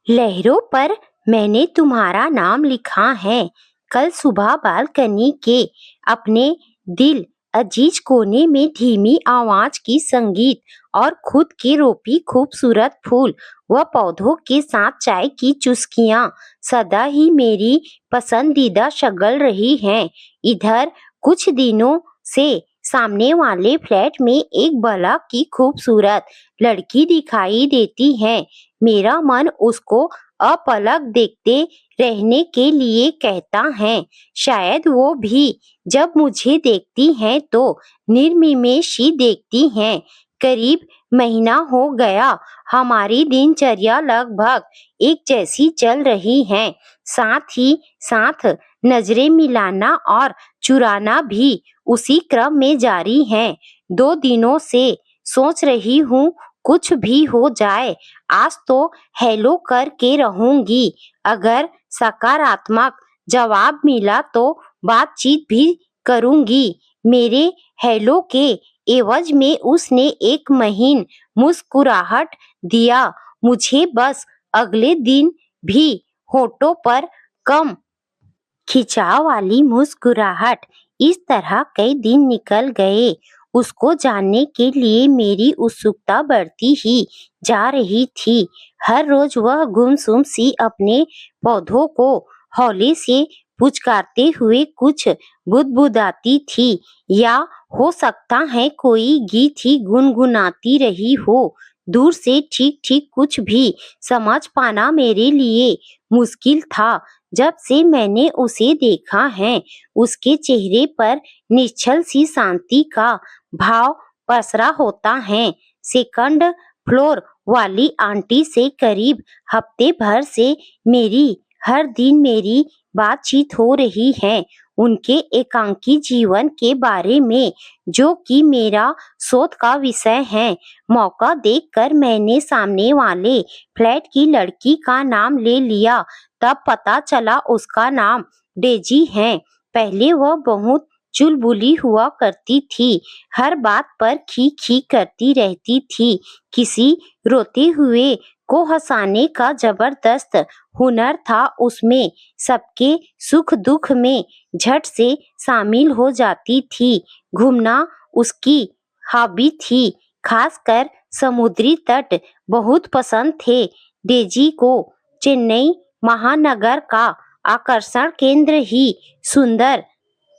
लहरों पर मैंने तुम्हारा नाम लिखा है। कल सुबह बालकनी के अपने दिल अजीज कोने में धीमी आवाज की संगीत और खुद की रोपी खूबसूरत फूल व पौधों के साथ चाय की चुस्कियां सदा ही मेरी पसंदीदा शगल रही हैं। इधर कुछ दिनों से सामने वाले फ्लैट में एक बला की खूबसूरत लड़की दिखाई देती है। मेरा मन उसको अपलक देखते रहने के लिए कहता है। शायद वो भी जब मुझे देखती हैं तो निर्निमेष देखती हैं। करीब महीना हो गया। हमारी दिनचर्या लगभग एक जैसी चल रही है। साथ ही साथ नजरें मिलाना और चुराना भी उसी क्रम में जारी है। 2 दिनों से सोच रही हूँ कुछ भी हो जाए, आज तो हेलो करके रहूंगी। अगर सकारात्मक जवाब मिला तो बातचीत भी करूंगी। मेरे हेलो के एवज में उसने एक महीन मुस्कुराहट दिया। मुझे बस अगले दिन भी होठों पर कम खिंचाव वाली मुस्कुराहट। इस तरह कई दिन निकल गए। उसको जानने के लिए मेरी उत्सुकता बढ़ती ही जा रही थी। हर रोज वह गुमसुम सी अपने पौधों को हौले से पुचकारते हुए कुछ बुदबुदाती थी, या हो सकता है कोई गीत ही गुनगुनाती रही हो। दूर से ठीक ठीक कुछ भी समझ पाना मेरे लिए मुश्किल था। जब से मैंने उसे देखा है, उसके चेहरे पर निश्चल सी शांति का भाव पसरा होता है। सेकंड फ्लोर वाली आंटी से करीब हफ्ते भर से हर दिन मेरी बातचीत हो रही है, उनके एकांकी जीवन के बारे में, जो कि मेरा शोध का विषय है। मौका देखकर मैंने सामने वाले फ्लैट की लड़की का नाम ले लिया। तब पता चला उसका नाम डेजी है। पहले वह बहुत चुलबुली हुआ करती थी, हर बात पर खी खी करती रहती थी। किसी रोते हुए को हंसाने का जबरदस्त हुनर था उसमें। सबके सुख दुख में झट से शामिल हो जाती थी। घूमना उसकी हॉबी थी, खासकर समुद्री तट बहुत पसंद थे। डेजी को चेन्नई महानगर का आकर्षण केंद्र ही सुंदर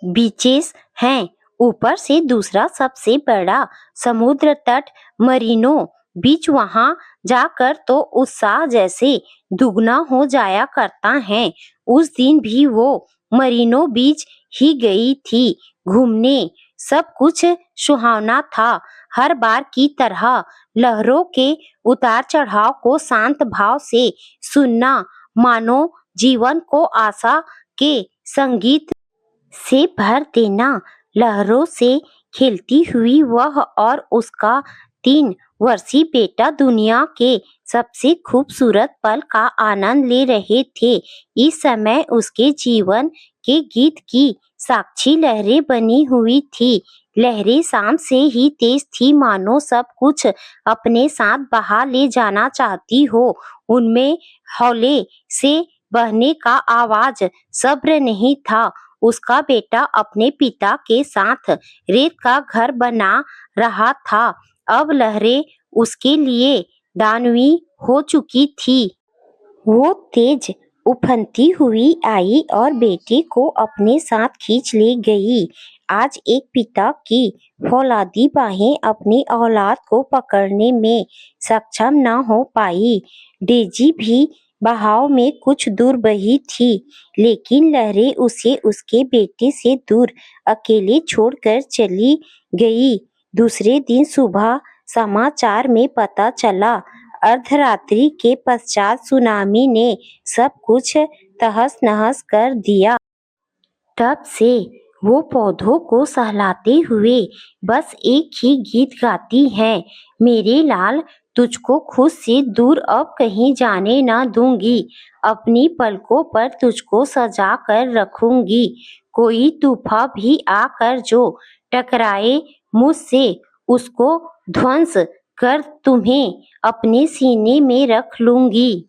बीचेस हैं। ऊपर से दूसरा सबसे बड़ा समुद्र तट मरीनो बीच, वहां जाकर तो उत्साह जैसे दुगना हो जाया करता है। उस दिन भी वो मरीनो बीच ही गई थी घूमने। सब कुछ सुहावना था, हर बार की तरह लहरों के उतार चढ़ाव को शांत भाव से सुनना, मानो जीवन को आशा के संगीत से भर देना। लहरों से खेलती हुई वह और उसका 3 वर्षीय बेटा दुनिया के सबसे खूबसूरत पल का आनंद ले रहे थे। इस समय उसके जीवन के गीत की साक्षी लहरें बनी हुई थी। लहरें शाम से ही तेज थी, मानो सब कुछ अपने साथ बहा ले जाना चाहती हो। उनमें हौले से बहने का आवाज सब्र नहीं था। उसका बेटा अपने पिता के साथ रेत का घर बना रहा था। अब लहरें उसके लिए दानवी हो चुकी थी। वो तेज उफनती हुई आई और बेटे को अपने साथ खींच ले गई। आज एक पिता की फौलादी बाहें अपनी औलाद को पकड़ने में सक्षम न हो पाई। डेजी भी बहाव में कुछ दूर बही थी, लेकिन लहरें उसे उसके बेटे से दूर अकेले छोड़कर चली गई। दूसरे दिन सुबह समाचार में पता चला, अर्धरात्रि के पश्चात सुनामी ने सब कुछ तहस नहस कर दिया। तब से वो पौधों को सहलाते हुए बस एक ही गीत गाती है, मेरे लाल तुझको खुद से दूर अब कहीं जाने न दूंगी। अपनी पलकों पर तुझको सजा कर रखूंगी। कोई तूफान भी आकर जो टकराए मुझसे, उसको ध्वंस कर तुम्हें अपने सीने में रख लूंगी।